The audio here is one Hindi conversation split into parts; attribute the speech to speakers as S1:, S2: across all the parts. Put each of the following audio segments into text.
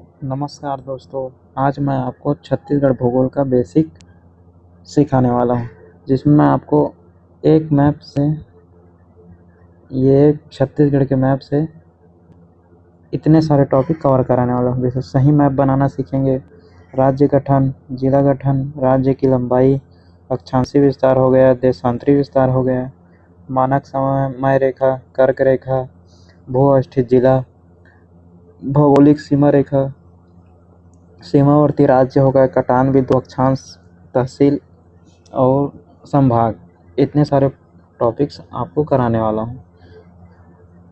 S1: नमस्कार दोस्तों। आज मैं आपको छत्तीसगढ़ भूगोल का बेसिक सिखाने वाला हूँ, जिसमें मैं आपको एक मैप से ये छत्तीसगढ़ के मैप से इतने सारे टॉपिक कवर कराने वाला हूँ। जैसे सही मैप बनाना सीखेंगे, राज्य गठन, जिला गठन, राज्य की लंबाई, अक्षांशीय विस्तार हो गया, देशांतरी विस्तार हो गया, मानक समय रेखा, कर्क रेखा, भू अवस्थित जिला, भौगोलिक सीमा रेखा, सीमावर्ती राज्य हो गए, कटान बिंदु, अक्षांश, तहसील और संभाग। इतने सारे टॉपिक्स आपको कराने वाला हूँ।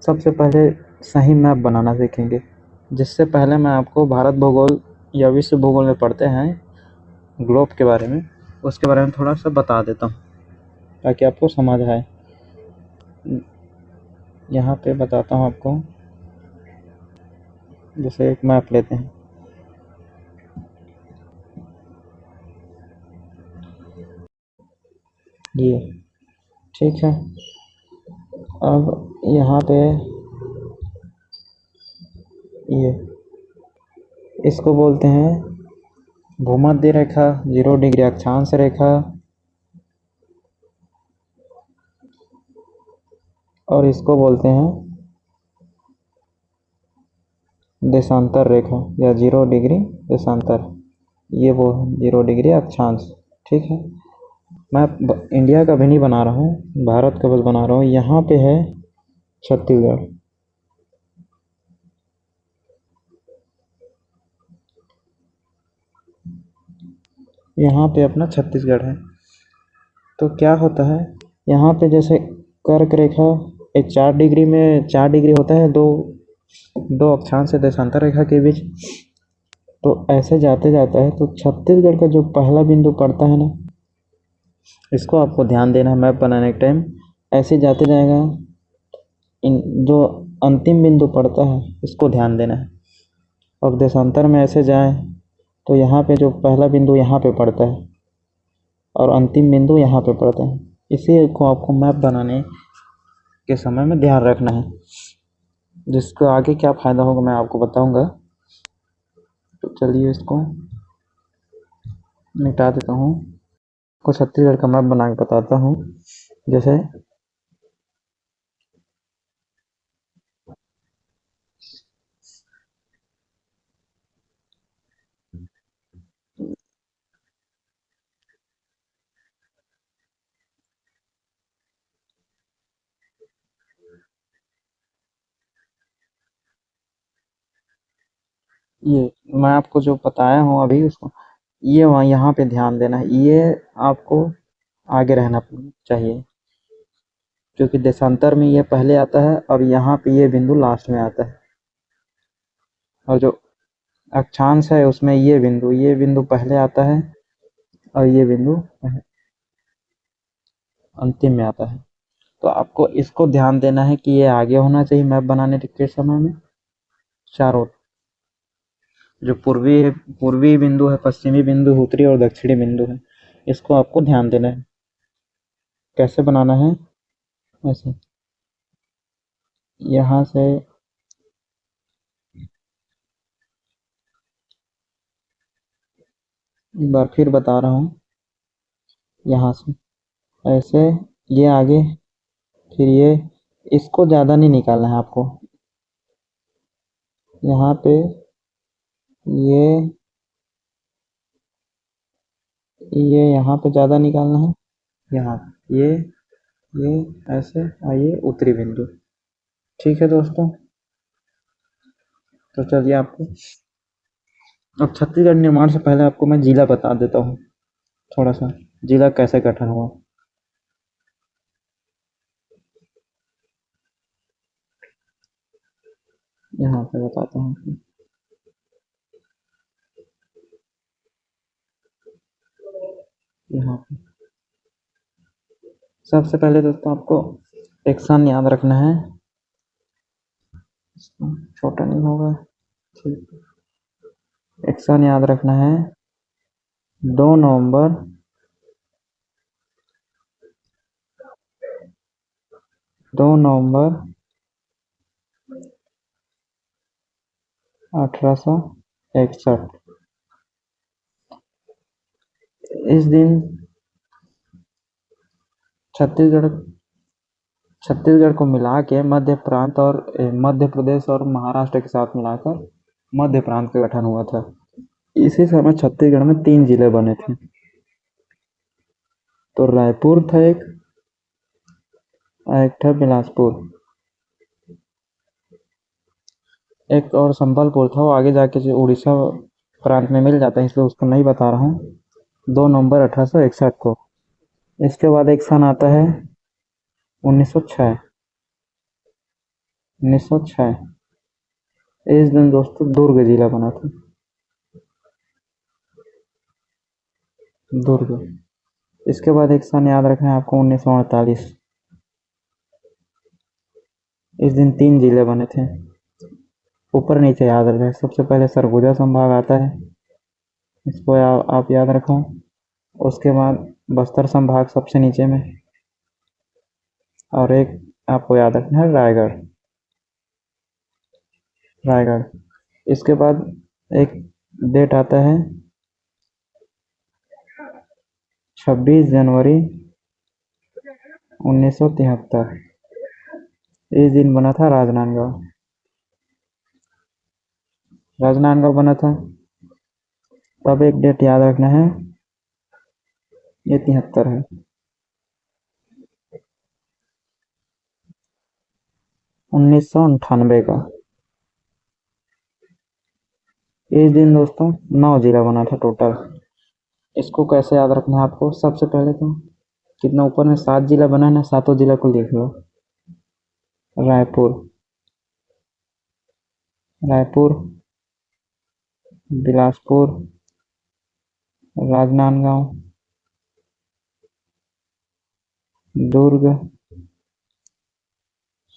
S1: सबसे पहले सही मैप बनाना सीखेंगे। जिससे पहले मैं आपको भारत भूगोल या विश्व भूगोल में पढ़ते हैं ग्लोब के बारे में, उसके बारे में थोड़ा सा बता देता हूँ ताकि आपको समझ आए। यहाँ पे बताता हूँ आपको। जैसे एक मैप लेते हैं, ये ठीक है। अब यहाँ पे ये इसको बोलते हैं भूमध्य रेखा, 0 डिग्री अक्षांश रेखा, और इसको बोलते हैं देशांतर रेखा या 0 डिग्री देशांतर। ये वो 0 डिग्री अक्षांश। ठीक है। मैं इंडिया का भी नहीं बना रहा हूँ, भारत का बस बना रहा हूँ। यहाँ पे है छत्तीसगढ़। यहाँ पे अपना छत्तीसगढ़ है। तो क्या होता है यहाँ पे, जैसे कर्क रेखा एक 4 डिग्री में 4 डिग्री होता है, दो दो अक्षांश से देशांतर रेखा के बीच। तो ऐसे जाते जाता है तो छत्तीसगढ़ का जो पहला बिंदु पड़ता है ना, इसको आपको ध्यान देना है मैप बनाने के टाइम। ऐसे जाते जाएगा, इन जो अंतिम बिंदु पड़ता है इसको ध्यान देना है। अब देशांतर में ऐसे जाए तो यहाँ पे जो पहला बिंदु यहाँ पे पड़ता है और अंतिम बिंदु यहाँ पे पड़ता है। इसी को आपको मैप बनाने के समय में ध्यान रखना है, जिसका आगे क्या फ़ायदा होगा मैं आपको बताऊंगा। तो चलिए इसको मिटा देता हूँ। आपको छत्तीसगढ़ का मैप बना के बताता हूँ। जैसे ये मैं आपको जो बताया हूँ अभी, उसको ये वहाँ यहाँ पे ध्यान देना है। ये आपको आगे रहना चाहिए, क्योंकि देशांतर में ये पहले आता है और यहाँ पे ये बिंदु लास्ट में आता है। और जो अक्षांश है उसमें ये बिंदु पहले आता है और ये बिंदु अंतिम में आता है। तो आपको इसको ध्यान देना है कि ये आगे होना चाहिए मैप बनाने के समय में। चारों जो पूर्वी बिंदु है, पश्चिमी बिंदु, उत्तरी और दक्षिणी बिंदु है, इसको आपको ध्यान देना है। कैसे बनाना है? ऐसे यहाँ से एक बार फिर बता रहा हूँ। यहाँ से ऐसे ये आगे, फिर ये, इसको ज़्यादा नहीं निकालना है आपको। यहाँ पे ये ये यहाँ पे ज़्यादा निकालना है। यहाँ ये ऐसे, और ये उत्तरी बिंदु। ठीक है दोस्तों। तो चलिए आपको अब छत्तीसगढ़ निर्माण से पहले आपको मैं जिला बता देता हूँ थोड़ा सा, जिला कैसे गठन हुआ। यहाँ पे बताता हूँ। यहाँ पे सबसे पहले दोस्तों आपको एक सन याद रखना है। छोटा नहीं होगा, ठीक। एक सन याद रखना है, 2 नवंबर 2 नवंबर 1800 61। इस दिन छत्तीसगढ़ छत्तीसगढ़ को मिला के मध्य प्रांत और मध्य प्रदेश और महाराष्ट्र के साथ मिलाकर मध्य प्रांत का गठन हुआ था। इसी समय छत्तीसगढ़ में 3 जिले बने थे। तो रायपुर था एक, और एक था बिलासपुर, एक और संबलपुर था। वो आगे जाके जो उड़ीसा प्रांत में मिल जाता है, इसलिए उसको नहीं बता रहा हूँ। 2 नवंबर 1861 को। इसके बाद एक सन आता है 1906। 1906 इस दिन दोस्तों दुर्ग जिला बना था। दुर्ग। इसके बाद एक सन याद रखना है आपको 1948। इस दिन 3 जिले बने थे। ऊपर नीचे याद रखें। सबसे पहले सरगुजा संभाग आता है, इसको आप याद रखो। उसके बाद बस्तर संभाग सबसे नीचे में, और एक आपको याद रखना है रायगढ़। रायगढ़। इसके बाद एक डेट आता है 26 जनवरी 1973। इस दिन बना था राजनांदगांव। राजनांदगांव बना था। तब एक डेट याद रखना है, ये 73 है। 1998 का। इस दिन दोस्तों 9 जिला बना था टोटल। इसको कैसे याद रखना है आपको? सबसे पहले तो कितना ऊपर में 7 जिला बना है ना, 7 जिला को लिख लो। रायपुर, रायपुर, बिलासपुर, राजनांदगांव, दुर्ग,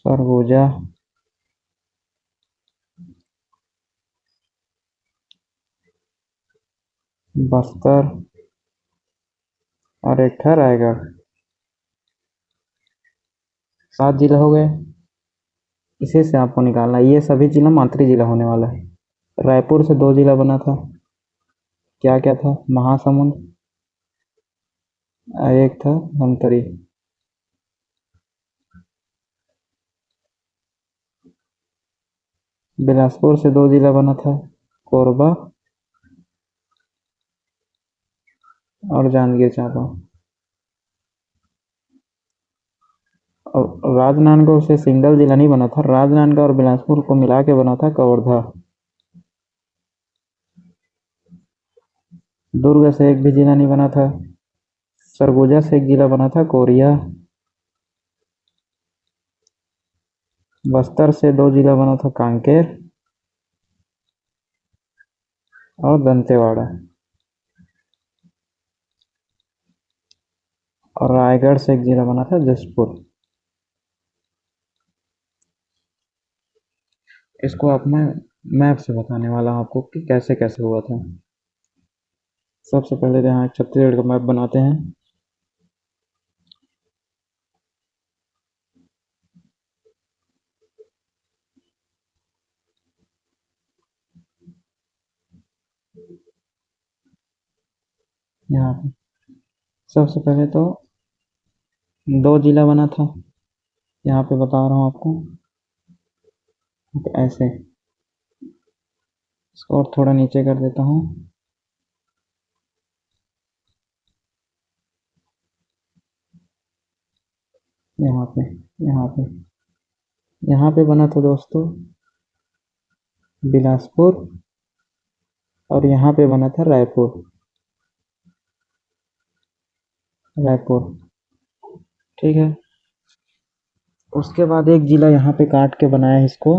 S1: सरगुजा, बस्तर, और एक था रायगढ़। 7 जिला हो गए। इसी से आपको निकालना है। ये सभी जिला मातृ जिला होने वाला है। रायपुर से 2 जिला बना था। क्या क्या था? महासमुंद, और एक था धमतरी। बिलासपुर से 2 जिला बना था, कोरबा और जांजगीर चांपा। और राजनांदगांव से सिंगल जिला नहीं बना था। राजनांदगांव और बिलासपुर को मिला के बना था कवर्धा। दुर्ग से एक भी जिला नहीं बना था। सरगुजा से एक जिला बना था, कोरिया। बस्तर से 2 जिला बना था, कांकेर और दंतेवाड़ा। और रायगढ़ से एक जिला बना था, जसपुर। इसको अब मैं मैप से बताने वाला हूँ आपको कि कैसे कैसे हुआ था। सबसे पहले यहाँ छत्तीसगढ़ का मैप बनाते हैं। यहाँ पे सबसे पहले तो 2 जिला बना था। यहाँ पे बता रहा हूँ आपको। तो ऐसे इसको और थोड़ा नीचे कर देता हूँ। यहाँ पे यहाँ पे यहाँ पे बना था दोस्तों बिलासपुर, और यहाँ पे बना था रायपुर। रायपुर, ठीक है। उसके बाद एक जिला यहाँ पे काट के बनाया है, इसको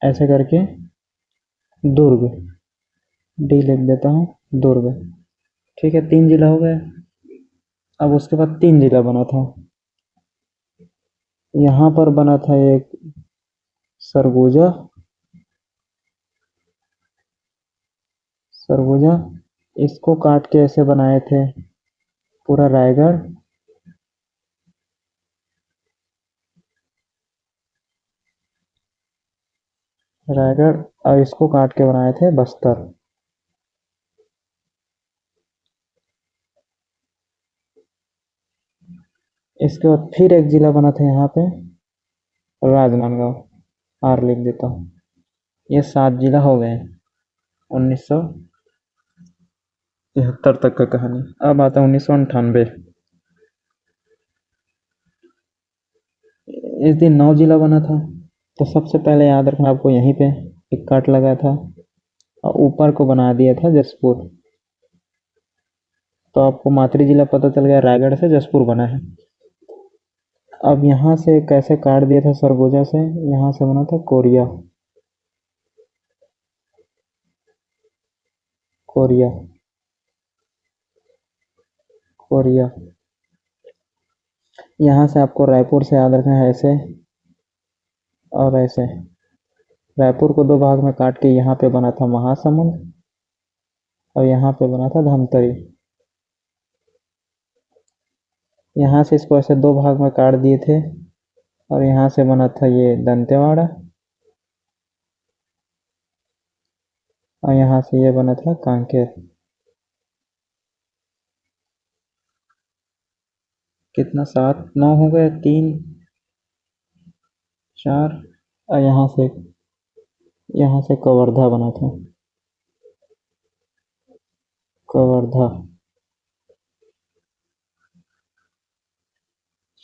S1: ऐसे करके दुर्ग। डी लिख देता हूँ, दुर्ग। ठीक है, 3 जिला हो गए। अब उसके बाद 3 जिला बना था। यहाँ पर बना था एक सरगुजा। सरगुजा। इसको काट के ऐसे बनाए थे पूरा रायगढ़। रायगढ़। और इसको काट के बनाए थे बस्तर। इसके बाद फिर एक जिला बना था यहाँ पे, राजनांदगांव। आर लिख देता हूँ। ये 7 जिला हो गए 1973 तक का कहानी। अब आता है 1998। इस दिन 9 जिला बना था। तो सबसे पहले याद रखना आपको, यहीं पे एक काट लगा था और ऊपर को बना दिया था जसपुर। तो आपको मातृ जिला पता चल गया, रायगढ़ से जसपुर बना है। अब यहाँ से कैसे काट दिया था सरगुजा से, यहाँ से बना था कोरिया। Korea Korea. यहाँ से आपको रायपुर से याद रखना है, ऐसे और ऐसे। रायपुर को 2 भाग में काट के यहाँ पे बना था महासमुंद और यहाँ पे बना था धमतरी। यहाँ से इसको ऐसे 2 भाग में काट दिए थे और यहाँ से बना था ये दंतेवाड़ा और यहाँ से ये बना था कांकेर। कितना, 7 9 हो गए, 3 4। और यहाँ से कवर्धा बना था। कवर्धा।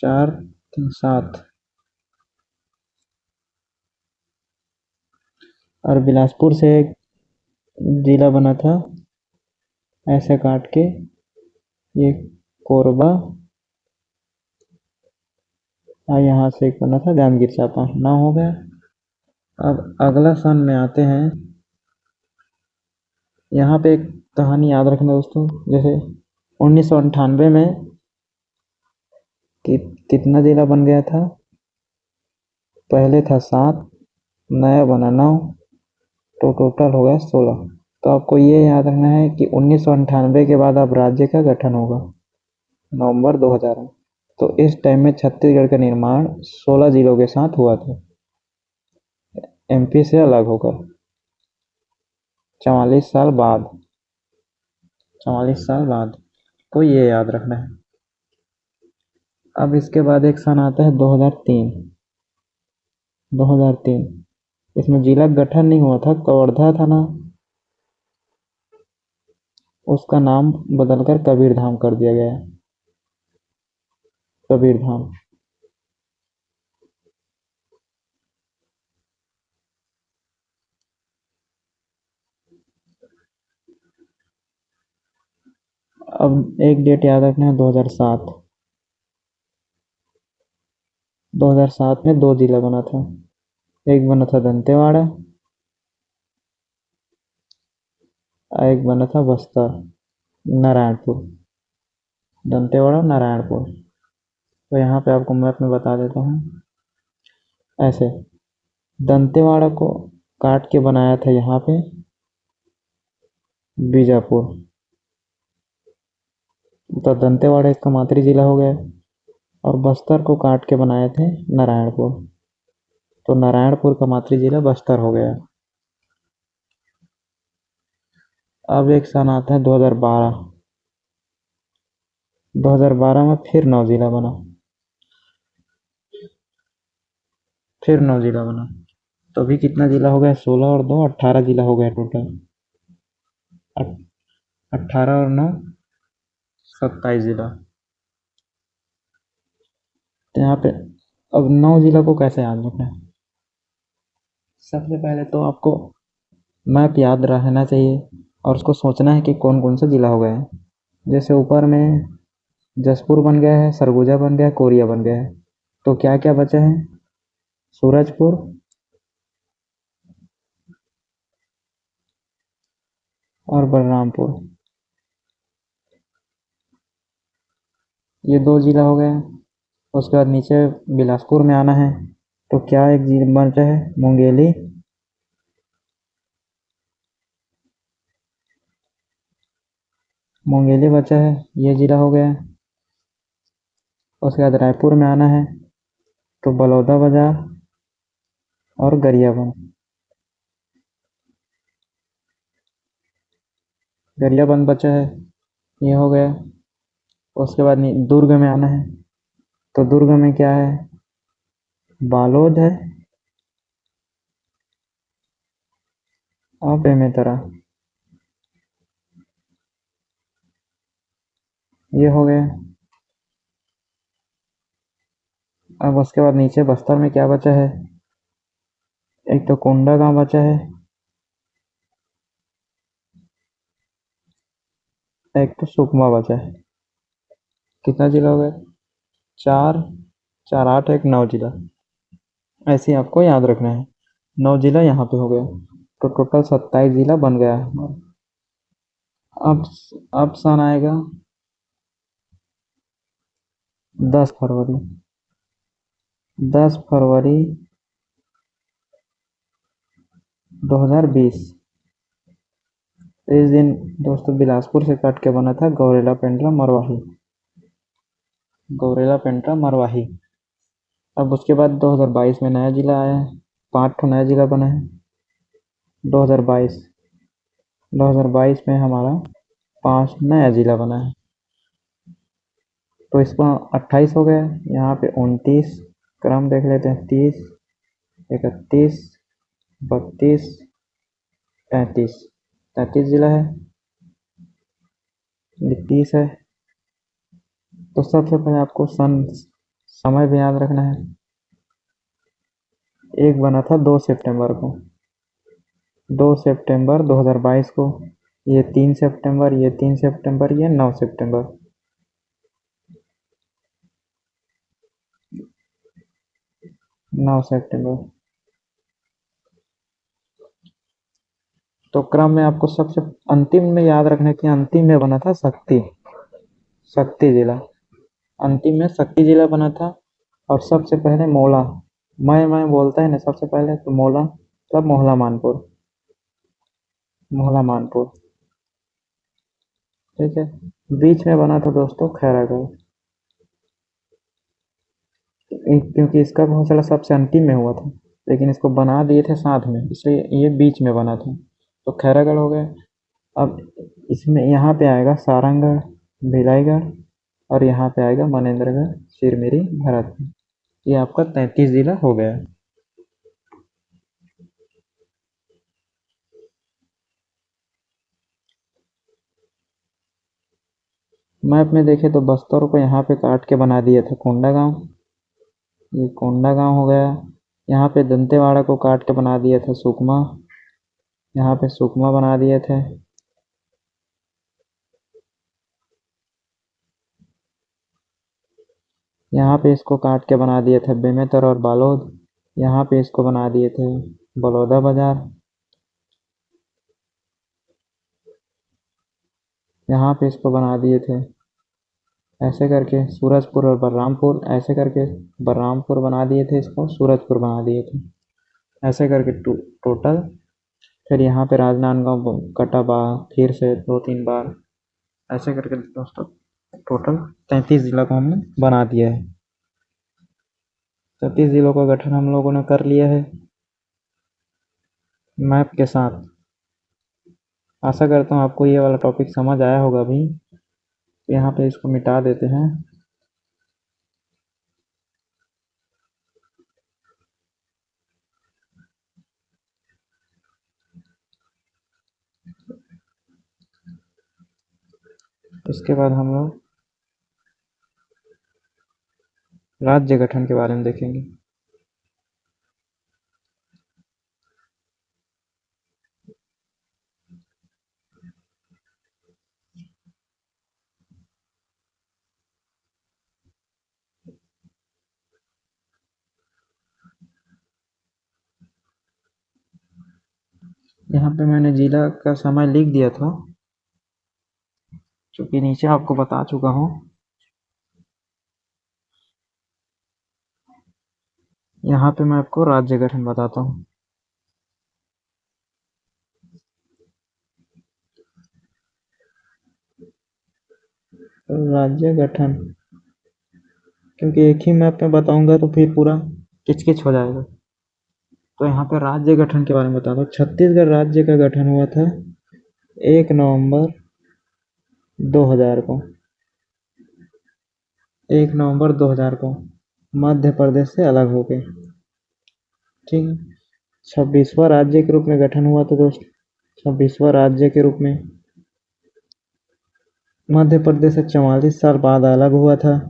S1: 4 3 7। और बिलासपुर से एक जिला बना था ऐसे काट के, ये कोरबा। और यहाँ से एक बना था जांजगीर चांपा। 9 हो गया। अब अगला सन में आते हैं। यहाँ पे एक कहानी याद रखना दोस्तों, जैसे 1998 में कितना जिला बन गया था। पहले था 7, नया बना 9, तो टोटल हो गया 16। तो आपको ये याद रखना है कि 1998 के बाद अब राज्य का गठन होगा नवंबर 2000 में। तो इस टाइम में छत्तीसगढ़ का निर्माण 16 जिलों के साथ हुआ था, एमपी से अलग होकर। 44 साल बाद। 44 साल बाद। तो ये याद रखना है। अब इसके बाद एक सन आता है 2003। 2003। इसमें जिला गठन नहीं हुआ था, कवर्धा था ना, उसका नाम बदलकर कबीरधाम कर दिया गया। कबीरधाम। अब एक डेट याद रखना है, 2007। 2007 में 2 जिला बना था। एक बना था दंतेवाड़ा और एक बना था बस्तर, नारायणपुर। दंतेवाड़ा नारायणपुर। तो यहाँ पे आपको मैप में बता देता हूँ। ऐसे दंतेवाड़ा को काट के बनाया था यहाँ पे बीजापुर। तो दंतेवाड़ा इसका मातृ जिला हो गया। और बस्तर को काट के बनाए थे नारायणपुर। तो नारायणपुर का मातृ जिला बस्तर हो गया। अब एक सन आता है 2012। 2012 में फिर 9 जिला बना। फिर 9 जिला बना। तो अभी कितना जिला हो गया, 16 और 2 18 जिला हो गया टोटल। 18 और 9 27 जिला। तो यहाँ पे अब 9 जिला को कैसे याद रखना है। सबसे पहले तो आपको मैप याद रहना चाहिए और उसको सोचना है कि कौन कौन से जिला हो गए हैं। जैसे ऊपर में जसपुर बन गया है, सरगुजा बन गया है, कोरिया बन गया है। तो क्या क्या बचा है, सूरजपुर और बलरामपुर। ये 2 जिला हो गए। उसके बाद नीचे बिलासपुर में आना है। तो क्या एक जिला बचा है, मुंगेली। मुंगेली बचा है, ये जिला हो गया। उसके बाद रायपुर में आना है, तो बलौदा बाजार और गरियाबंद। गरियाबंद बचा है, ये हो गया। उसके बाद दुर्ग में आना है, तो दुर्ग में क्या है, बालोद है और बेमेतरा, ये हो गया। अब उसके बाद नीचे बस्तर में क्या बचा है, एक तो कोंडा गांव बचा है, एक तो सुकमा बचा है। कितना जिला हो गया, चार, चार आठ, एक नौ जिला। ऐसे ही आपको याद रखना है, 9 जिला यहाँ पे हो गया, तो टोटल 27 जिला बन गया है हमारा। अब अब सन आएगा 10 फरवरी, 10 फरवरी 2020। इस दिन दोस्तों बिलासपुर से कट के बना था गौरेला पेंड्रा मरवाही, गौरेला पेंड्रा मरवाही। अब उसके बाद 2022 में नया जिला आया है, 5 ठो नया जिला बना है। 2022 2022 में हमारा 5 नया जिला बना है, तो इसको 28 हो गया। यहाँ पे 29, क्रम देख लेते हैं, 30, 31, 32, 33, 33 जिला है, ये 30 है। तो सबसे पहले आपको समय भी याद रखना है। एक बना था 2 सितंबर को, 2 सितंबर 2022 को, ये 3 सितंबर, ये 3 सितंबर, ये 9 सितंबर। 9 सितंबर। तो क्रम में आपको सबसे अंतिम में याद रखना कि अंतिम में बना था शक्ति, शक्ति जिला। अंतिम में शक्ति जिला बना था। और सबसे पहले मोला, मैं बोलता है ना सबसे पहले, तो मोला, तब मोहला मानपुर, मोहला मानपुर, ठीक है। बीच में बना था दोस्तों खैरागढ़, क्योंकि इसका घोंसला सबसे अंतिम में हुआ था, लेकिन इसको बना दिए थे साथ में, इसलिए ये बीच में बना था, तो खैरागढ़ हो गया। अब इसमें यहाँ पे आएगा सारंगगढ़, भिलाईगढ़, और यहाँ पे आएगा मनेंद्रगढ़, सिरमिरी, भरतपुर। ये आपका 33 जिला हो गया। मैप में देखे तो बस्तर को यहाँ पे काट के बना दिया था कोंडा गांव, ये कोंडा गांव हो गया। यहाँ पे दंतेवाड़ा को काट के बना दिया था सुकमा, यहाँ पे सुकमा बना दिए थे। यहाँ पे इसको काट के बना दिए थे बेमेतर और बालोद, यहाँ पे इसको बना दिए थे बलौदा बाजार, यहाँ पे इसको बना दिए थे ऐसे करके सूरजपुर और बलरामपुर, ऐसे करके बलरामपुर बना दिए थे, इसको सूरजपुर बना दिए थे, ऐसे करके टोटल। फिर यहाँ पे राजनांदगांव कटा फिर से 2-3 बार, ऐसे करके दोस्तों टोटल 33 जिला को हमने बना दिया है। 33 जिलों का गठन हम लोगों ने कर लिया है मैप के साथ। आशा करता हूँ आपको ये वाला टॉपिक समझ आया होगा अभी। तो यहाँ पे इसको मिटा देते हैं। इसके बाद हम लोग राज्य गठन के बारे में देखेंगे। यहाँ पे मैंने जिला का समय लिख दिया था, क्योंकि नीचे आपको बता चुका हूँ। यहाँ पे मैं आपको राज्य गठन बताता हूँ। राज्य गठन, क्योंकि एक ही मैप में बताऊंगा तो फिर पूरा किचकिच हो जाएगा, तो यहाँ पे राज्य गठन के बारे में बताता हूँ। छत्तीसगढ़ राज्य का गठन हुआ था 1 नवंबर 2000 को, 1 नवंबर 2000 को मध्य प्रदेश से अलग हो गए। ठीक है। 26वां राज्य के रूप में गठन हुआ था दोस्त। 26वां राज्य के रूप में मध्य प्रदेश से 44 साल बाद अलग हुआ था।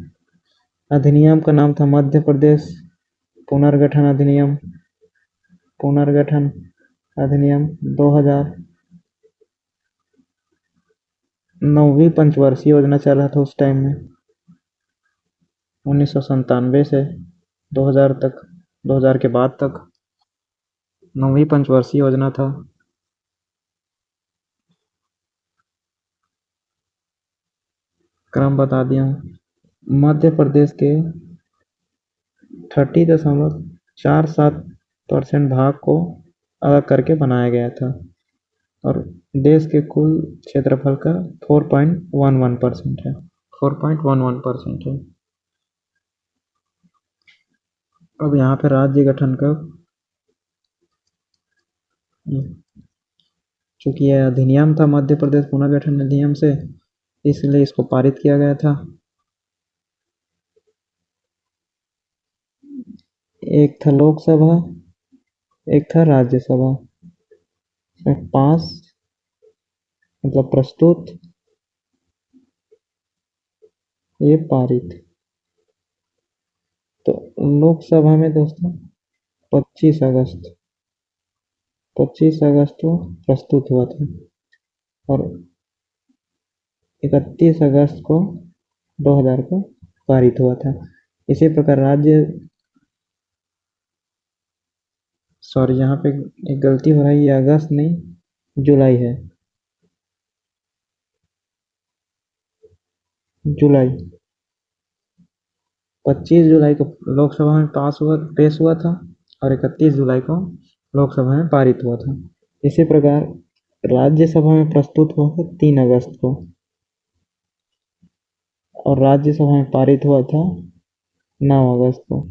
S1: अधिनियम का नाम था मध्य प्रदेश पुनर्गठन अधिनियम। पुनर्गठन अधिनियम 2000। 9वीं पंचवर्षीय योजना चल रहा था उस टाइम में, 1997 से 2000 तक, 2000 के बाद तक 9वीं पंचवर्षीय योजना था। क्रम बता दिया हूँ। मध्य प्रदेश के 30.47% भाग को अलग करके बनाया गया था और देश के कुल क्षेत्रफल का 4.11% है। 4.11% है। अब यहाँ पे राज्य गठन का, चूंकि यह अधिनियम था मध्य प्रदेश पुनर्गठन अधिनियम से, इसलिए इसको पारित किया गया था। एक था लोकसभा, एक था राज्यसभा। इसमें पास मतलब प्रस्तुत, ये पारित। तो लोकसभा में दोस्तों 25 अगस्त, 25 अगस्त को प्रस्तुत हुआ था और 31 अगस्त को 2000 को पारित हुआ था। इसी प्रकार यहाँ पे एक गलती हो रही है, ये अगस्त नहीं जुलाई है। जुलाई 25 जुलाई को लोकसभा में पेश हुआ था और 31 जुलाई को लोकसभा में पारित हुआ था। इसी प्रकार राज्यसभा में प्रस्तुत हुआ था 3 अगस्त को और राज्यसभा में पारित हुआ था 9 अगस्त को।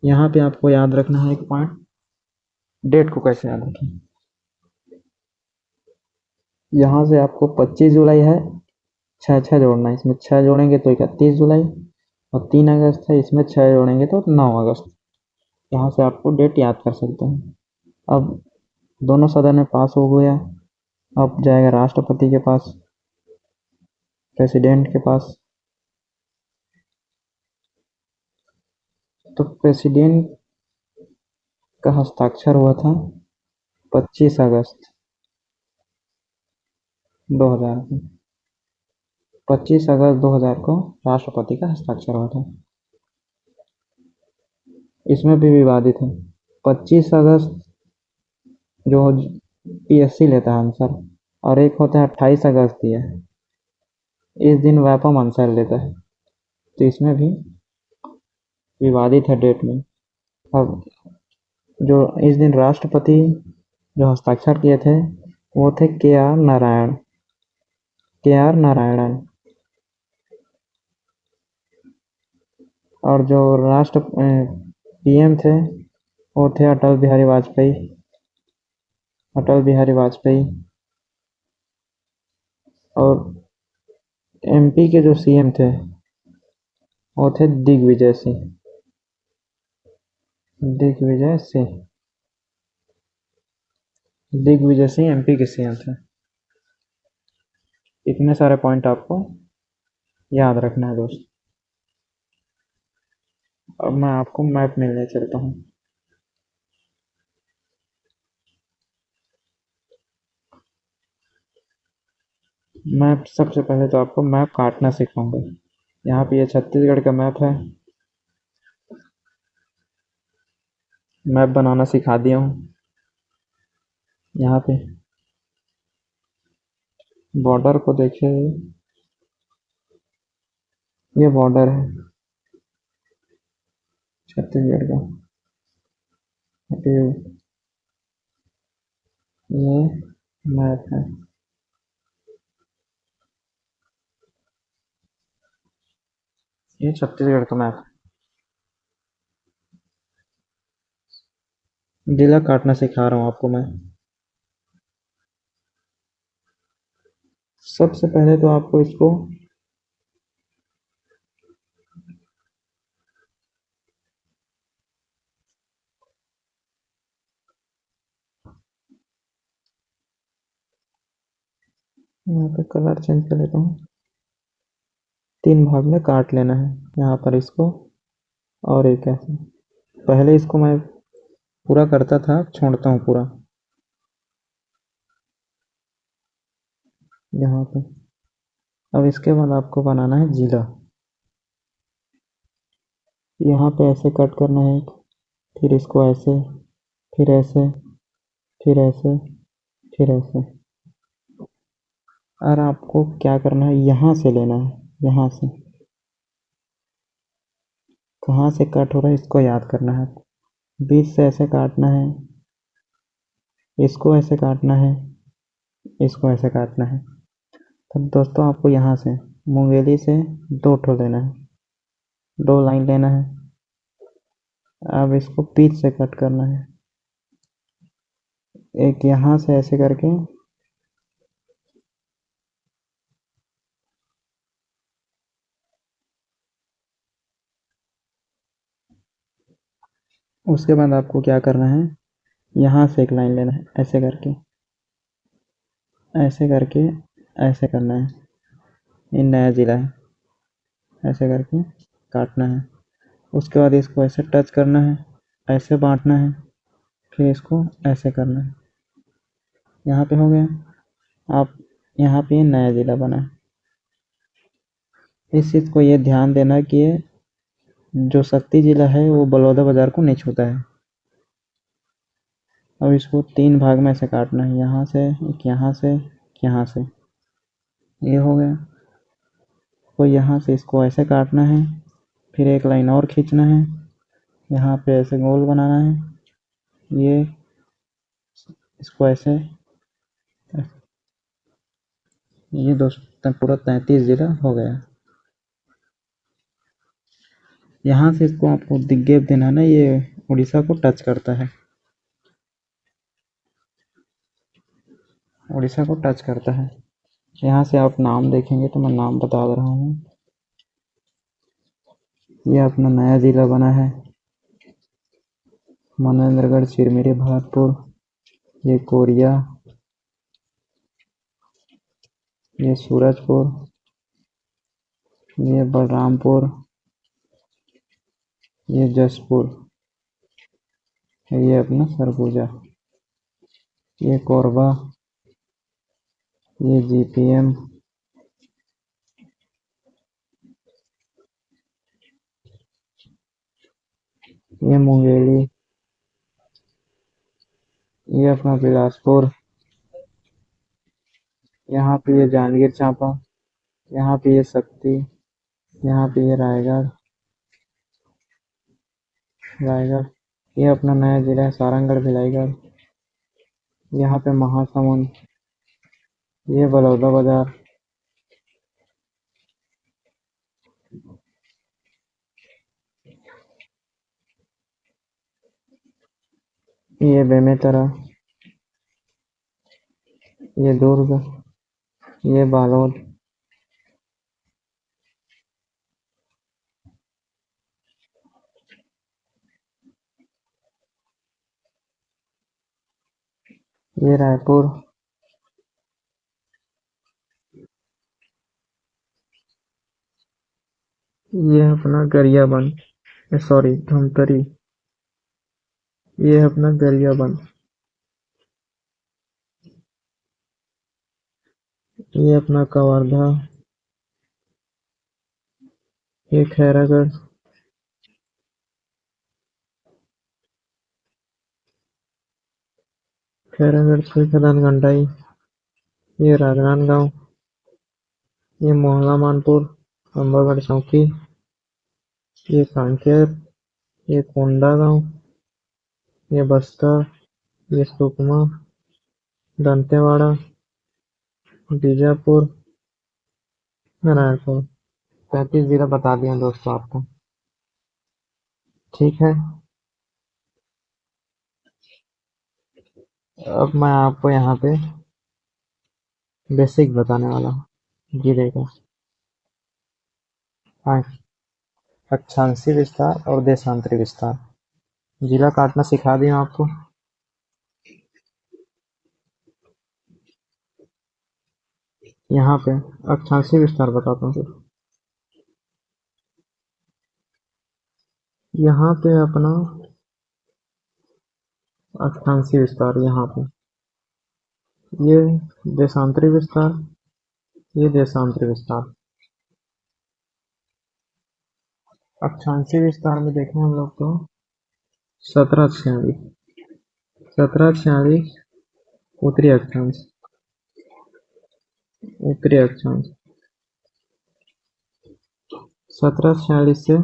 S1: यहाँ पे आपको याद रखना है एक पॉइंट, डेट को कैसे याद रखें। यहाँ से आपको 25 जुलाई है, 6 जोड़ना है, इसमें 6 जोड़ेंगे तो 31 जुलाई और 3 अगस्त है, इसमें 6 जोड़ेंगे तो 9 अगस्त। यहाँ से आपको डेट याद कर सकते हैं। अब दोनों सदन में पास हो गया, अब जाएगा राष्ट्रपति के पास, प्रेसिडेंट के पास। तो प्रेसिडेंट का हस्ताक्षर हुआ था 25 अगस्त 2000 को। 25 अगस्त 2000 को राष्ट्रपति का हस्ताक्षर हुआ था। इसमें भी विवादित है। 25 अगस्त जो पीएससी लेता है आंसर, और एक होता है 28 अगस्त दिया है, इस दिन व्यापम आंसर लेता है, तो इसमें भी विवादित है डेट में। अब जो इस दिन राष्ट्रपति जो हस्ताक्षर किए थे वो थे के आर नारायणन। और जो राष्ट्र पीएम थे वो थे अटल बिहारी वाजपेयी। और एमपी के जो सीएम थे वो थे दिग्विजय सिंह। दिग्विजय सिंह एमपी के सीएम थे। इतने सारे पॉइंट आपको याद रखना है दोस्त। अब मैं आपको मैप मिलने चलता हूँ। मैं सबसे पहले तो आपको मैप काटना सिखाऊंगा। यहाँ पे ये छत्तीसगढ़ का मैप है, मैप बनाना सिखा दिया हूँ। यहाँ पे बॉर्डर को देखिए, ये बॉर्डर है छत्तीसगढ़ का। ये मैप है। ये छत्तीसगढ़ का मैप है। जिला काटना सिखा रहा हूँ आपको मैं। सबसे पहले तो आपको इसको यहाँ पे कलर चेंज कर लेता हूँ। 3 भाग में काट लेना है यहाँ पर इसको, और एक ऐसे। पहले इसको मैं पूरा करता था, छोड़ता हूँ पूरा यहाँ पे। अब इसके बाद आपको बनाना है जीरा। यहाँ पे ऐसे कट करना है, फिर इसको ऐसे, फिर ऐसे, फिर ऐसे, फिर ऐसे। और आपको क्या करना है, यहाँ से लेना है, यहाँ से। कहाँ से कट हो रहा है इसको याद करना है। बीच से ऐसे काटना है, इसको ऐसे काटना है, इसको ऐसे काटना है। तब दोस्तों आपको यहाँ से मूंगेली से 2 ठो लेना है, 2 लाइन लेना है। अब इसको बीच से कट करना है, एक यहाँ से ऐसे करके, उसके बाद आपको क्या करना है, यहाँ से एक लाइन लेना है, ऐसे करके, ऐसे करके, ऐसे करना है। ये नया जिला है, ऐसे करके काटना है। उसके बाद इसको ऐसे टच करना है, ऐसे बांटना है, फिर इसको ऐसे करना है। यहाँ पे हो गया। आप यहाँ पे नया जिला बना है। इस चीज़ को ये ध्यान देना कि ये जो शक्ति जिला है वो बलौदा बाजार को नहीं छूता है। अब इसको 3 भाग में ऐसे काटना है, यहाँ से एक, यहाँ से एक, यहाँ से। ये हो गया। तो यहाँ से इसको ऐसे काटना है, फिर एक लाइन और खींचना है, यहाँ पे ऐसे गोल बनाना है, ये इसको ऐसे। ये दोस्तों पूरा 33 जिला हो गया। यहाँ से इसको आपको गैप देना है ना, ये उड़ीसा को टच करता है, उड़ीसा को टच करता है। यहाँ से आप नाम देखेंगे तो मैं नाम बता दे रहा हूँ। ये अपना नया जिला बना है, मनेंद्रगढ़, चिरमिरी, भरतपुर। ये कोरिया, ये सूरजपुर, ये बलरामपुर, ये जसपुर, ये अपना सरगुजा, ये कोरबा, ये जीपीएम, ये मुंगेली, ये अपना बिलासपुर, यहाँ पे ये जांजगीर चांपा, यहाँ पे ये शक्ति, यहाँ पे ये रायगढ़, रायगढ़। ये अपना नया जिला है सारंगगढ़, भिलाईगढ़। यहाँ पे महासमुंद, ये बलौदा बाजार, ये बेमेतरा, ये दुर्ग, ये बालोद, ये रायपुर, ये अपना गरियाबंद, सॉरी धमतरी, ये अपना गरियाबंद, ये अपना कवर्धा, ये खैरागढ़, खैरागढ़ से खदान गंडाई, ये राजनांदगांव, ये मोहला मानपुर, अंबागढ़ चौकी, ये कांकेर, ये कोंडागांव, ये बस्तर, ये सुकमा, दंतेवाड़ा, बीजापुर, नारायणपुर। 35 जिला बता दिया दोस्तों आपको। ठीक है। अब मैं आपको यहाँ पे बेसिक बताने वाला हूँ। ये देखो, हाँ, अक्षांशीय विस्तार और देशांतरी विस्तार। जिला काटना सिखा दिया आपको। यहाँ पे अक्षांशीय विस्तार बताता हूँ सिर्फ। यहाँ पे अपना अक्षांशीय विस्तार, यहाँ पे ये देशांतरी विस्तार, ये देशांतरी विस्तार। अक्षांशीय विस्तार में देखें हम लोग तो 1746 उत्तरी अक्षांश, उत्तरी अक्षांश 1746 से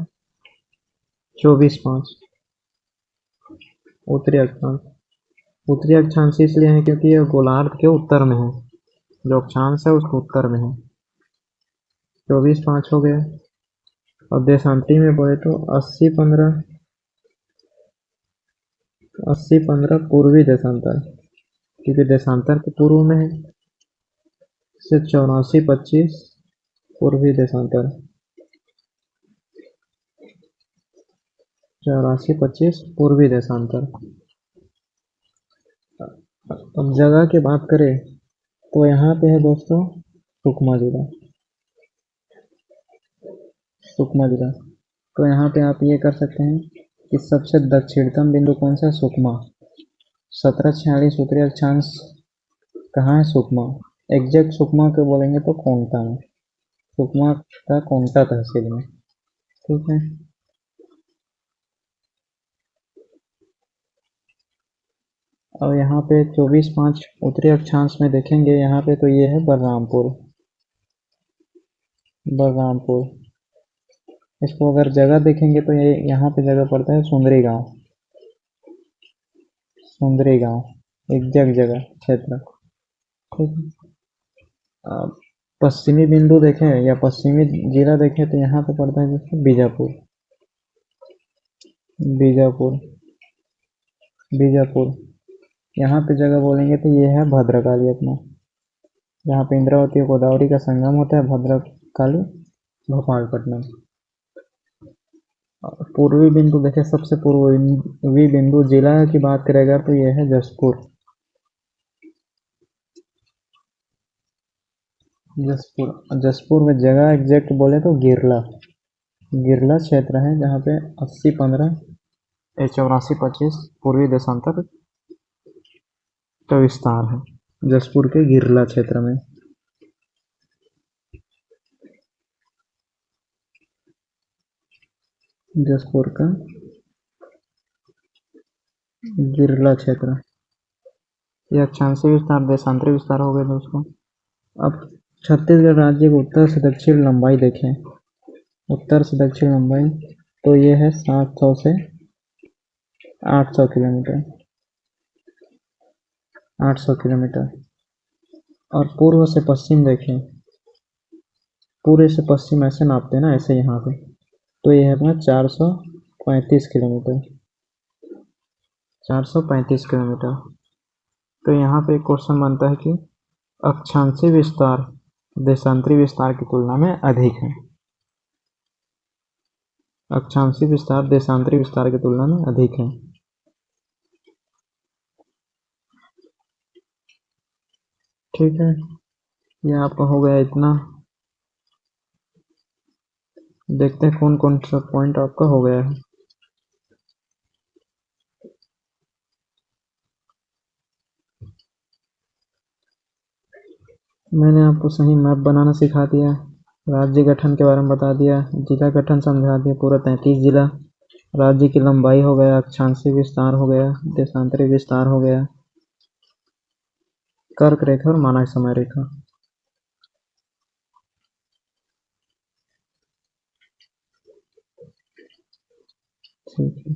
S1: 24/5 उत्तरी अक्षांश। उत्तरी अक्षांश इसलिए है क्योंकि यह गोलार्ध के उत्तर में है, जो अक्षांश है उसके उत्तर में है। 24/5 हो गया। और देशांतरी में बोले तो 80/15 पूर्वी देशांतर, क्योंकि देशांतर के पूर्व में है, से 84/25 पूर्वी देशांतर, 84/25 पूर्वी देशांतर। अब जगह की बात करें तो यहाँ पे है दोस्तों सुकमा जिला, सुकमा जिला। तो यहाँ पे आप ये कर सकते हैं कि सबसे दक्षिणतम बिंदु कौन सा है? सुकमा। 1746 उत्तरी अक्षांश कहाँ है? सुकमा। एग्जैक्ट सुकमा के बोलेंगे तो कोंटा में, सुकमा का कोंटा तहसील में। ठीक है। और यहाँ पे 24/5 उत्तरी अक्षांश में देखेंगे, यहाँ पे तो ये है बलरामपुर, बलरामपुर। इसको अगर जगह देखेंगे तो ये यहाँ पे जगह पड़ता है सुंदरी गांव, सुंदरी गांव एग्जैक्ट जगह क्षेत्र। ठीक है। अब पश्चिमी बिंदु देखें या पश्चिमी जिला देखें तो यहाँ पे पड़ता है जैसे बीजापुर, बीजापुर, बीजापुर। यहाँ पे जगह बोलेंगे तो ये है भद्रकाली अपना, जहाँ पे इंद्रावती और गोदावरी का संगम होता है, भद्रकाली भोपालपट्टनम। पूर्वी बिंदु देखें, सबसे पूर्वी बिंदु जिला की बात करेगा तो ये है जसपुर, जसपुर। जसपुर में जगह एग्जैक्ट बोले तो गिरला, गिरला क्षेत्र है जहाँ पे 80/15 84/25 पूर्वी देशांतर का विस्तार है, जसपुर के गिरला क्षेत्र में। जसपुर का गिरला क्षेत्र, यह अक्षांशीय विस्तार देशांतरी विस्तार हो गए दोस्तों। अब छत्तीसगढ़ राज्य की उत्तर से दक्षिण लंबाई देखें, उत्तर से दक्षिण लंबाई तो ये है 700 से 800 किलोमीटर, 800 किलोमीटर। और पूर्व से पश्चिम देखें, पूरे से पश्चिम ऐसे नापते हैं ना, ऐसे यहाँ पे, तो ये है अपना 435 किलोमीटर, 435 किलोमीटर। तो यहाँ पे एक क्वेश्चन बनता है कि अक्षांशीय विस्तार देशांतरी विस्तार की तुलना में अधिक है, अक्षांशीय विस्तार देशांतरी विस्तार की तुलना में अधिक है। ठीक है, ये आपका हो गया इतना। देखते हैं कौन कौन सा पॉइंट आपका हो गया है। मैंने आपको सही मैप बनाना सिखा दिया, राज्य गठन के बारे में बता दिया, जिला गठन समझा दिया, पूरा 33 जिला, राज्य की लंबाई हो गया, अक्षांशीय विस्तार हो गया, देशांतरी विस्तार हो गया, कर्क रेखा और मानक समय रेखा। ठीक है।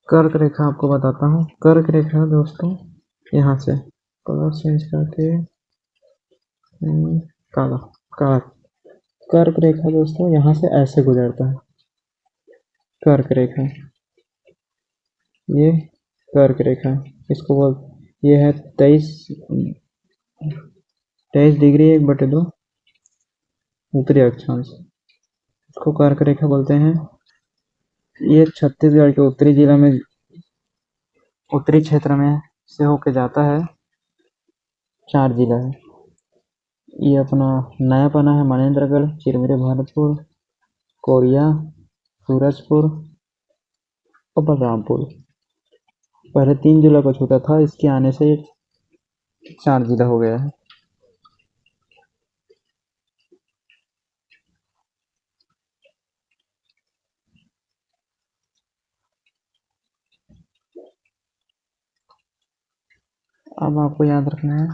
S1: कर्क रेखा आपको बताता हूँ। कर्क रेखा दोस्तों यहाँ से कलर चेंज करके काला, काला। कर्क रेखा दोस्तों यहाँ से ऐसे गुजरता है, कर्क रेखा। ये कर्क रेखा, इसको बोल, ये है 23 डिग्री 1/2 उत्तरी अक्षांश, इसको कर्क रेखा बोलते हैं। ये छत्तीसगढ़ के उत्तरी जिला में, उत्तरी क्षेत्र में से होके जाता है। 4 जिला है ये। अपना नया पना है मनेन्द्रगढ़, चिरमिरे, भरतपुर, कोरिया, सूरजपुर और बलरामपुर। पहले 3 जिला को छूटा था, इसके आने से 4 जिला हो गया है। अब आपको याद रखना है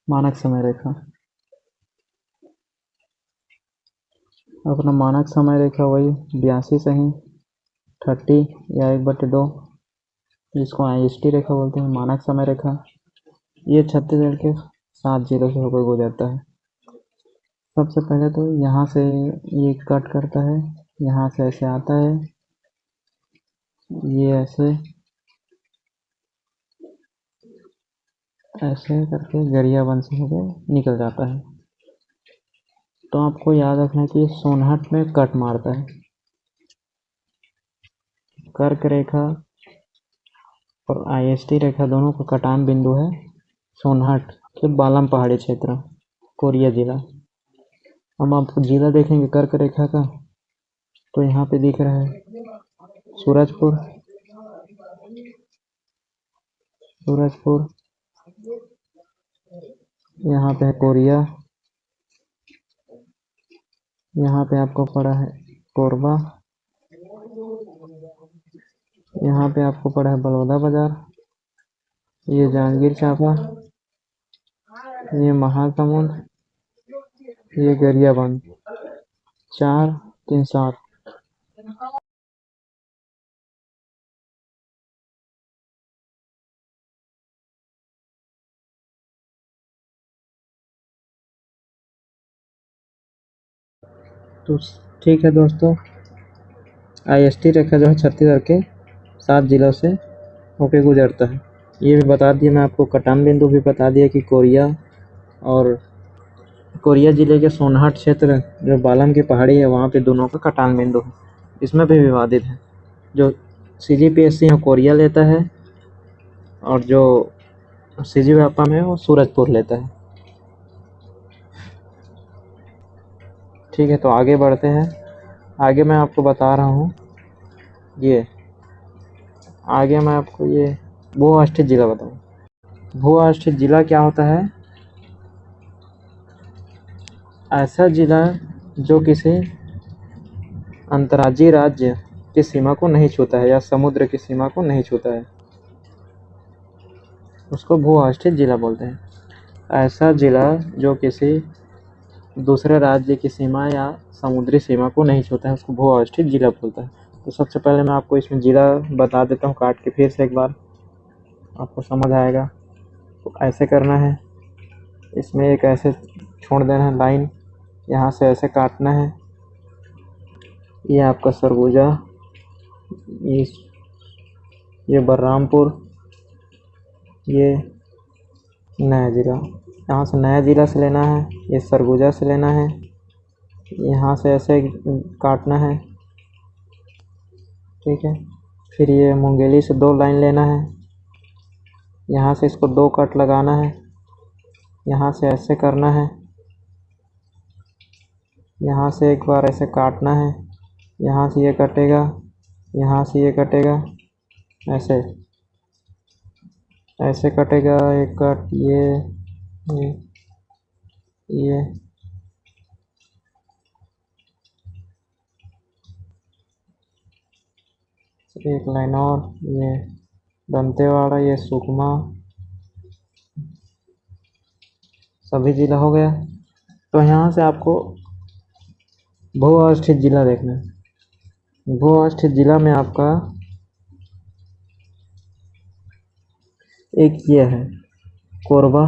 S1: मानक समय रेखा। अपना मानक समय रेखा वही 82 सही 30 या 1/2, जिसको IST रेखा बोलते हैं, मानक समय रेखा। ये छत्तीसगढ़ के 7 जिलों से होकर गुजरता है। सबसे पहले तो यहाँ से ये कट करता है, यहाँ से ऐसे आता है, ये ऐसे ऐसे करके गरियाबंद से होकर निकल जाता है। तो आपको याद रखना है कि ये सोनहट में कट मारता है। कर्क रेखा और IST रेखा दोनों का कटान बिंदु है सोनहट के बालम पहाड़ी क्षेत्र, कोरिया जिला। हम आपको जिला देखेंगे कर्क रेखा का, तो यहाँ पे दिख रहा है सूरजपुर, सूरजपुर, यहाँ पे है कोरिया, यहाँ पे आपको पड़ा है कोरबा, यहाँ पे आपको पड़ा है बलौदा बाजार, ये जांजगीर चांपा, ये महासमुंद, ये गरियाबंद। 4 3 7। तो ठीक है दोस्तों, IST रेखा जो है छत्तीसगढ़ के 7 जिलों से होके गुजरता है। ये भी बता दिया मैं आपको, कटान बिंदु भी बता दिया कि कोरिया और कोरिया जिले के सोनहट क्षेत्र जो बालम की पहाड़ी है वहाँ पे दोनों का कटान बिंदु है, इसमें भी विवादित है। जो CGPSC है कोरिया लेता है और जो CGWAPAM है वो सूरजपुर लेता है। ठीक है, तो आगे बढ़ते हैं। आगे मैं आपको बता रहा हूँ, ये आगे मैं आपको ये भू अवस्थित जिला बताऊँ। भू अवस्थित जिला क्या होता है? ऐसा जिला जो किसी अंतर्राज्यीय राज्य की सीमा को नहीं छूता है या समुद्र की सीमा को नहीं छूता है, उसको भू अवस्थित जिला बोलते हैं। ऐसा जिला जो किसी दूसरे राज्य की सीमा या समुद्री सीमा को नहीं छूता है, उसको भू अवस्थित जिला बोलता है। तो सबसे पहले मैं आपको इसमें जिला बता देता हूँ काट के, फिर से एक बार आपको समझ आएगा। तो ऐसे करना है, इसमें एक ऐसे छोड़ देना है लाइन, यहाँ से ऐसे काटना है। ये आपका सरगुजा, ये बलरामपुर, ये नया जिला। यहाँ से नया जिला से लेना है, ये सरगुजा से लेना है, यहाँ से ऐसे काटना है। ठीक है, फिर ये मुंगेली से 2 लाइन लेना है, यहाँ से इसको 2 कट लगाना है, यहाँ से ऐसे करना है, यहाँ से एक बार ऐसे काटना है, यहाँ से ये कटेगा, यहाँ से ये कटेगा, ऐसे ऐसे कटेगा एक कट, ये एक लाइन और, ये दंतेवाड़ा, ये सुकमा, सभी जिला हो गया। तो यहाँ से आपको भू अवस्थित जिला देखना है। भू अवस्थित जिला में आपका एक ये है कोरबा,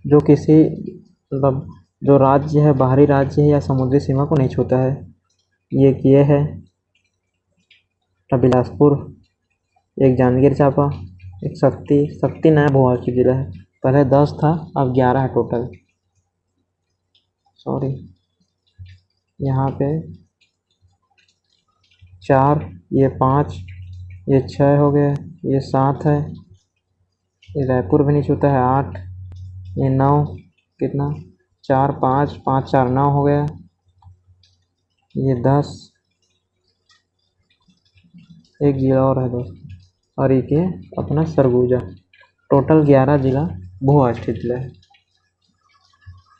S1: जो किसी मतलब जो राज्य है, बाहरी राज्य है या समुद्री सीमा को नहीं छूता है। ये है बिलासपुर, एक जांजगीर चांपा, एक शक्ति नया भोपाल जिला है। पहले 10 था, अब 11 है टोटल। सॉरी, यहाँ पे 4, ये 5, ये 6 हो गया, ये 7 है, ये रायपुर भी नहीं छूता है 8, ये 9, कितना 4 5 5 4 9 हो गया, ये 10, एक जिला और है दोस्त, और एक ये अपना सरगुजा। टोटल 11 जिला भू स्थित जिला है,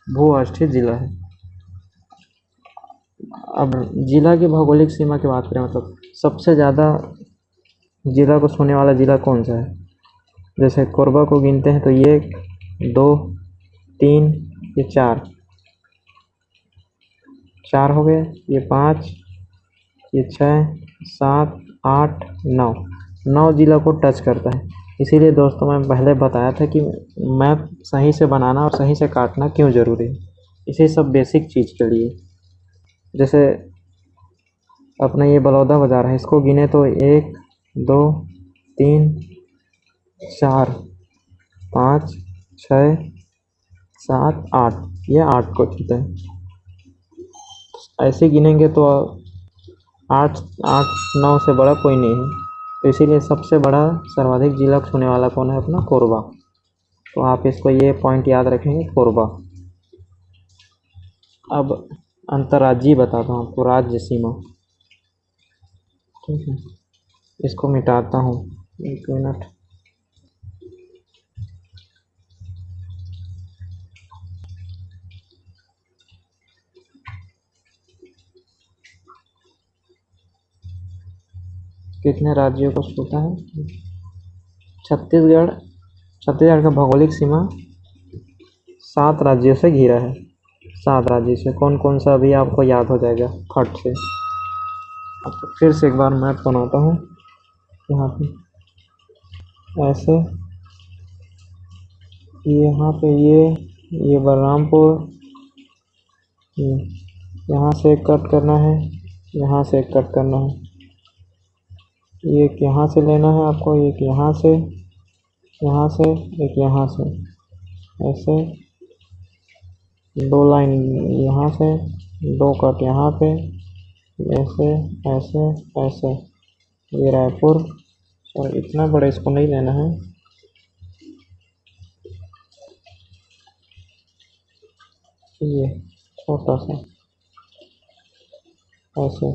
S1: भू स्थित जिला है। अब जिला की भौगोलिक सीमा की बात करें, मतलब सबसे ज़्यादा जिला को छूने वाला जिला कौन सा है। जैसे कोरबा को गिनते हैं तो ये 2 3, ये 4 हो गए, ये 5, ये 6 7 8 9 जिला को टच करता है। इसीलिए दोस्तों मैं पहले बताया था कि मैप सही से बनाना और सही से काटना क्यों ज़रूरी है, इसी सब बेसिक चीज़ के लिए। जैसे अपना ये बलौदा बाज़ार है, इसको गिने तो 1 2 3 4 5 6 7 8, ये 8 को छूते हैं। ऐसे गिनेंगे तो 8 8 9 से बड़ा कोई नहीं है, तो इसीलिए सबसे बड़ा सर्वाधिक जिला छूने वाला कौन है, अपना कोरबा। तो आप इसको ये पॉइंट याद रखेंगे, कोरबा। अब अंतर्राज्यीय बताता हूँ आपको, राज्य सीमा। ठीक है, इसको मिटाता हूँ, 1 मिनट। कितने राज्यों को छूता है? छत्तीसगढ़। छत्तीसगढ़ का भौगोलिक सीमा 7 राज्यों से घिरा है। 7 राज्यों से कौन कौन सा अभी आपको याद हो जाएगा फट से। आपको फिर से एक बार मैप बनाता हूँ, यहाँ पे ऐसे, यहाँ पे ये बलरामपुर, यहाँ से एक कट करना है, यहाँ से एक कट करना है, एक यहाँ से लेना है आपको, एक यहाँ से, यहाँ से, एक यहाँ से, ऐसे 2 लाइन यहाँ से, 2 कट यहाँ पे, ऐसे ऐसे ऐसे। ये रायपुर, और इतना बड़ा इसको नहीं लेना है, ये छोटा सा ऐसे।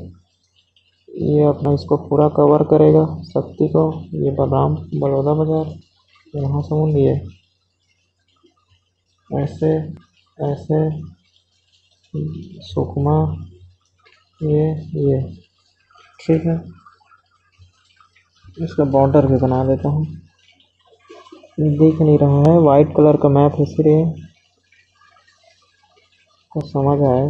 S1: ये अपना इसको पूरा कवर करेगा शक्ति को। ये बलौदा बाज़ार, यहाँ समझ लिए, ऐसे ऐसे, सुकमा, ये ठीक है। इसका बॉर्डर भी बना देता हूँ, दिख नहीं रहा है, वाइट कलर का मैप है इसलिए तो समझ आए।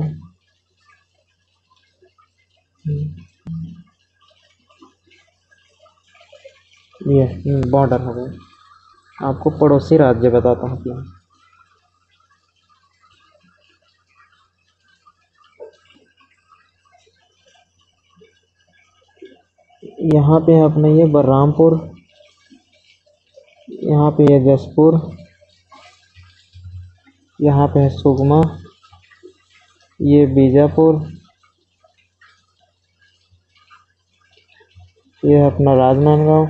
S1: ये बॉर्डर हो गया। आपको पड़ोसी राज्य बताता हूँ अपना। यहाँ पे है अपना ये बलरामपुर, यहाँ पे है जसपुर, यहाँ पे है सुकमा, ये बीजापुर, ये है अपना राजनांदगांव,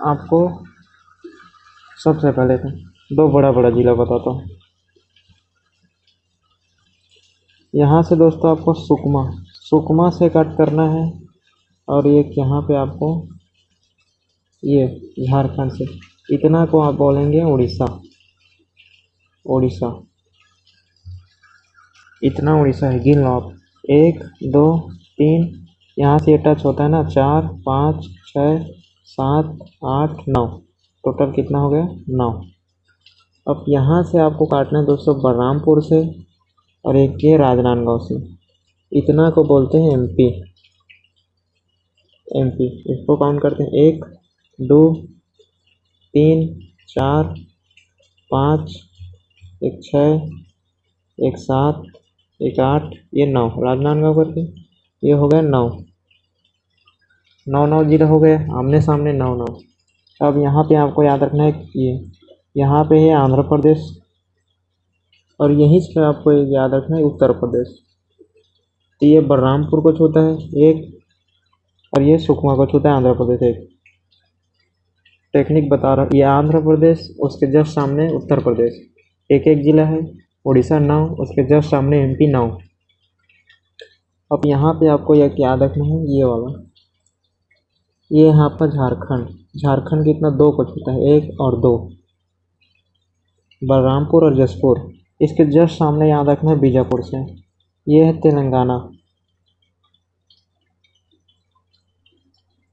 S1: आपको सबसे पहले तो 2 बड़ा बड़ा जिला बताता हूँ। यहाँ से दोस्तों आपको सुकमा से कट करना है, और एक यहाँ पे आपको ये झारखंड से, इतना को आप बोलेंगे उड़ीसा। इतना उड़ीसा है, गिन लो आप, 1 2 3, यहाँ से ये टच होता है ना, 4 5 6 7 8 9, टोटल कितना हो गया 9। अब यहाँ से आपको काटना है दोस्तों बलरामपुर से, और एक के राजनांदगांव से, इतना को बोलते हैं एमपी। इसको काउंट करते हैं, 1 2 3 4 5, एक 6, एक 7, एक 8, ये 9 राजनांदगांव करके ये हो गया 9, 9 जिला हो गए आमने सामने 9। अब यहाँ पे आपको याद रखना है ये यहाँ पे है आंध्र प्रदेश और यहीं से आपको याद रखना है उत्तर प्रदेश। तो ये बलरामपुर को छूता है एक और ये सुकमा को छूता है आंध्र प्रदेश एक। टेक्निक बता रहा हूँ, ये आंध्र प्रदेश उसके जस्ट सामने उत्तर प्रदेश एक जिला है। उड़ीसा 9 उसके जस्ट सामने MP 9। अब यहाँ पे आपको यह याद रखना है ये वाला ये है आपका झारखंड कितना 2 को छूता है 1 और 2। बलरामपुर और जसपुर इसके जस्ट सामने याद रखना है बीजापुर से। ये है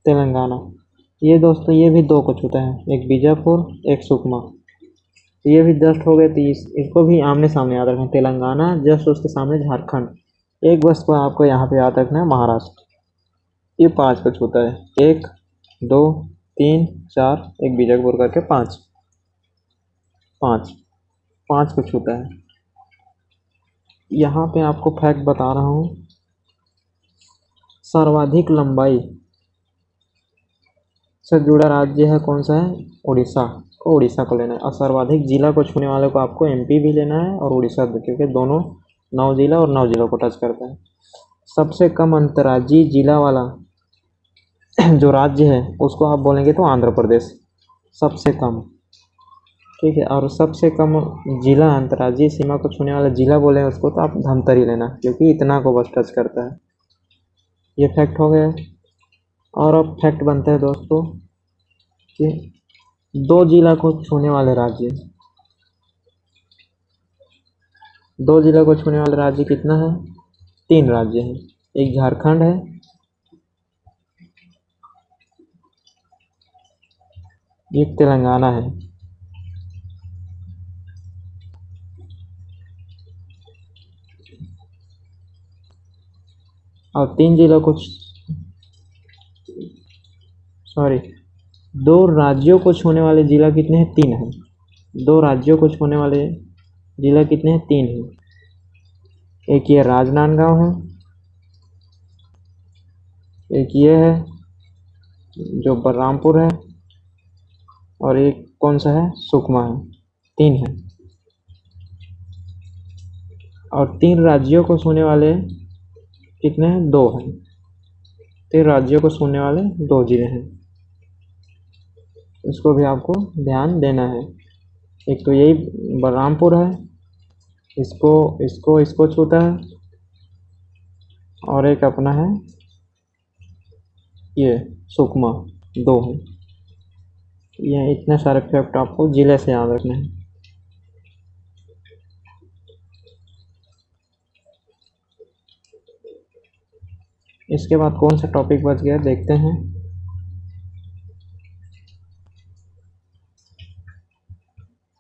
S1: तेलंगाना ये दोस्तों ये भी 2 को छूता है एक बीजापुर एक सुकमा। ये भी जस्ट हो गए 30 इसको भी आमने सामने याद रखना तेलंगाना जस्ट उसके सामने झारखंड। एक बस को आपको यहाँ पे याद रखना है महाराष्ट्र ये 5 को छूता है 1 2 3 4 एक बीजापुर करके 5 को छूता है। यहाँ पे आपको फैक्ट बता रहा हूँ सर्वाधिक लंबाई से जुड़ा राज्य है कौन सा है उड़ीसा को लेना है और सर्वाधिक जिला को छूने वाले को आपको MP भी लेना है और उड़ीसा भी क्योंकि दोनों 9 जिला और 9 जिलों को टच करता है। सबसे कम अंतर्राज्यीय जिला वाला जो राज्य है उसको आप बोलेंगे तो आंध्र प्रदेश सबसे कम, ठीक है। और सबसे कम जिला अंतर्राज्यीय सीमा को छूने वाला जिला बोले उसको तो आप धमतरी लेना क्योंकि इतना को बस टच करता है। ये फैक्ट हो गया। और अब फैक्ट बनता है दोस्तों कि 2 जिला को छूने वाले राज्य 2 जिला को छूने वाले राज्य कितना है 3 राज्य हैं। एक झारखंड है एक तेलंगाना है और 3 जिलों को 2 राज्यों को छूने वाले जिला कितने हैं 3 हैं। 2 राज्यों को छूने वाले जिला कितने हैं 3 हैं। एक ये राजनांदगांव है एक ये है जो बलरामपुर है और एक कौन सा है सुकमा है 3 है। और 3 राज्यों को छूने वाले कितने हैं 2 हैं। 3 राज्यों को छूने वाले 2 जिले हैं इसको भी आपको ध्यान देना है। एक तो यही बलरामपुर है इसको छूता है और एक अपना है ये सुकमा 2 है। ये इतने सारे फैक्ट आपको जिले से याद रखने हैं। इसके बाद कौन सा टॉपिक बच गया देखते हैं।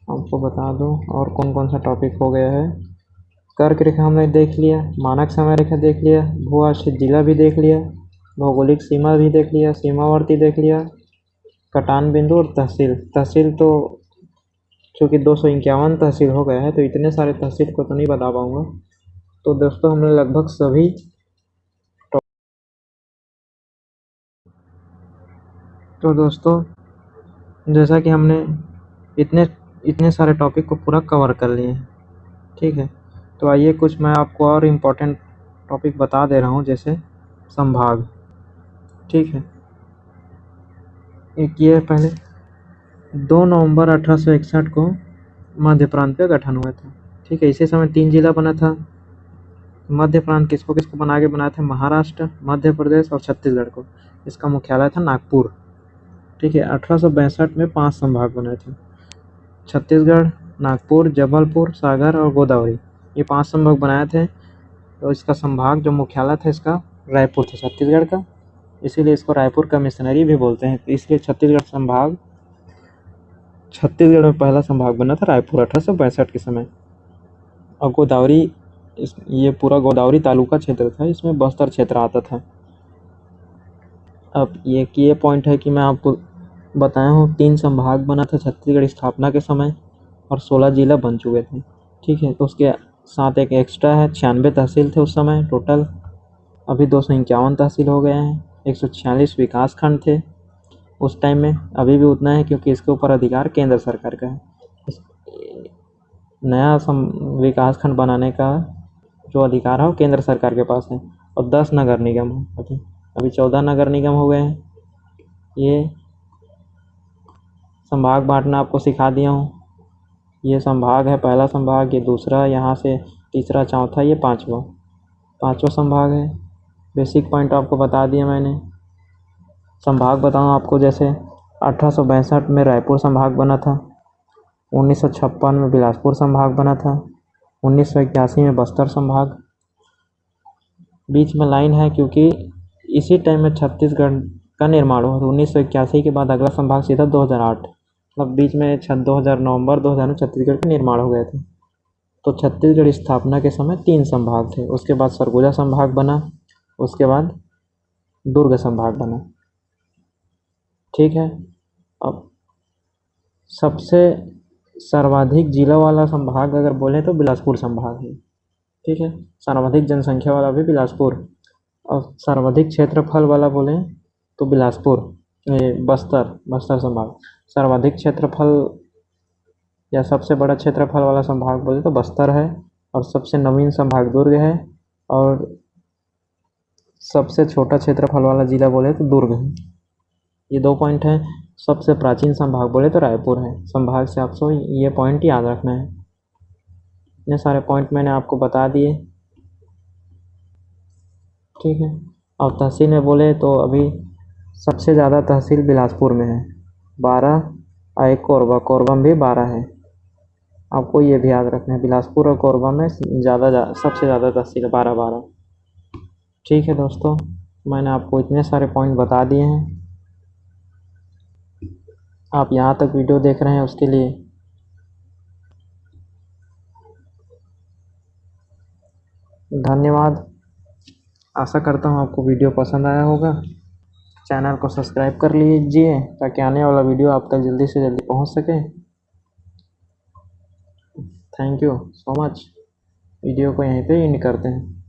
S1: आपको बता दो और कौन कौन सा टॉपिक हो गया है। कर्क रेखा हमने देख लिया मानक समय रेखा देख लिया भू आश्रित जिला भी देख लिया भौगोलिक सीमा भी देख लिया सीमावर्ती देख लिया कटान बिंदु और तहसील तो चूँकि 251 तहसील हो गया है तो इतने सारे तहसील को तो नहीं बता पाऊँगा। तो दोस्तों हमने लगभग सभी तो दोस्तों जैसा कि हमने इतने सारे टॉपिक को पूरा कवर कर लिए हैं, ठीक है। तो आइए कुछ मैं आपको और इम्पोर्टेंट टॉपिक बता दे रहा हूँ जैसे संभाग, ठीक है। एक ये पहले 2 नवंबर 1861 को मध्य प्रांत का गठन हुआ था, ठीक है। इसी समय 3 जिला बना था। मध्य प्रांत किसको किसको बना के बनाया था महाराष्ट्र मध्य प्रदेश और छत्तीसगढ़ को। इसका मुख्यालय था नागपुर, ठीक है। 1862 में 5 संभाग बने थे छत्तीसगढ़ नागपुर जबलपुर सागर और गोदावरी ये 5 संभाग बनाए थे। तो इसका संभाग जो मुख्यालय था इसका रायपुर था छत्तीसगढ़ का, इसीलिए इसको रायपुर कमिश्नरी भी बोलते हैं। इसलिए छत्तीसगढ़ में पहला संभाग बना था रायपुर 1862 के समय। और गोदावरी ये पूरा गोदावरी तालुका क्षेत्र था इसमें बस्तर क्षेत्र आता था। अब ये पॉइंट है कि मैं आपको बताया हूँ 3 संभाग बना था छत्तीसगढ़ स्थापना के समय और 16 जिला बन चुके थे, ठीक है। तो उसके साथ एक एक्स्ट्रा है, 96 तहसील थे उस समय टोटल, अभी 251 तहसील हो गए हैं। 146 विकास खंड थे उस टाइम में, अभी भी उतना है क्योंकि इसके ऊपर अधिकार केंद्र सरकार का है। नया विकास खंड बनाने का जो अधिकार है वो केंद्र सरकार के पास है। और 10 नगर निगम है, अभी 14 नगर निगम हो गए हैं। ये संभाग बांटना आपको सिखा दिया हूँ। ये संभाग है, पहला संभाग, ये दूसरा, यहाँ से तीसरा, चौथा, ये पाँचवा संभाग है। बेसिक पॉइंट आपको बता दिया मैंने। संभाग बताऊँ आपको, जैसे 1862 में रायपुर संभाग बना था, 1956 में बिलासपुर संभाग बना था, 1981 में बस्तर संभाग। बीच में लाइन है क्योंकि इसी टाइम में छत्तीसगढ़ का निर्माण हुआ था। 1981 के बाद अगला संभाग सीधा 2008, मतलब बीच में 2000 नवंबर 2000 में छत्तीसगढ़ का निर्माण हो गया था। तो छत्तीसगढ़ स्थापना के समय 3 संभाग थे, उसके बाद सरगुजा संभाग बना, उसके बाद दुर्ग संभाग बना। ठीक है, अब सबसे सर्वाधिक जिला वाला संभाग अगर बोले तो बिलासपुर संभाग है। ठीक है, सर्वाधिक जनसंख्या वाला भी बिलासपुर, और सर्वाधिक क्षेत्रफल वाला बोले तो बिलासपुर, बस्तर संभाग। सर्वाधिक क्षेत्रफल या सबसे बड़ा क्षेत्रफल वाला संभाग बोले तो बस्तर है, और सबसे नवीन संभाग दुर्ग है, और सबसे छोटा क्षेत्रफल वाला जिला बोले तो दुर्ग है। ये 2 पॉइंट है। सबसे प्राचीन संभाग बोले तो रायपुर है। संभाग से आपको ये पॉइंट याद रखना है। इतने सारे पॉइंट मैंने आपको बता दिए। ठीक है, और तहसील में बोले तो अभी सबसे ज़्यादा तहसील बिलासपुर में है, 12, और एक कोरबा में भी 12 है। आपको ये भी याद रखना है, बिलासपुर और कोरबा में सबसे ज़्यादा तहसील है, 12। ठीक है दोस्तों, मैंने आपको इतने सारे पॉइंट बता दिए हैं। आप यहाँ तक वीडियो देख रहे हैं उसके लिए धन्यवाद। आशा करता हूँ आपको वीडियो पसंद आया होगा। चैनल को सब्सक्राइब कर लीजिए ताकि आने वाला वीडियो आप तक जल्दी से जल्दी पहुँच सके। Thank you so much. Video को यहीं पे एंड करते हैं।